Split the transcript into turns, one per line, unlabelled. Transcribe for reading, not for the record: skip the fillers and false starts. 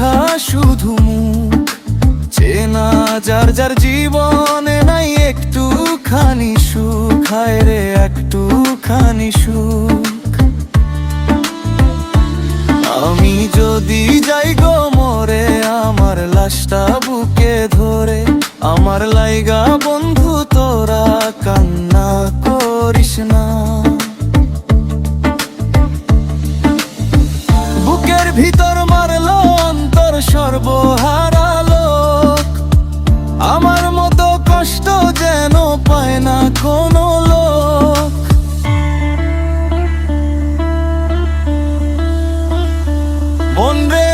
দেখা শুধু মুখ, চেনা যার যার জীবনে নাই একটুখানি সুখ, হায় রে একটুখানি সুখ। আমি যদি যাই গো মরে, আমার লাশটা বুকে ধরে, আমার লাইগা বন্ধু তোরা কান্না করিস না। বুকের ভিতর মারলো অন্তর সর্বহারা লোক, আমার মতো কষ্ট যেন পায় না কোনো লোক। মন রে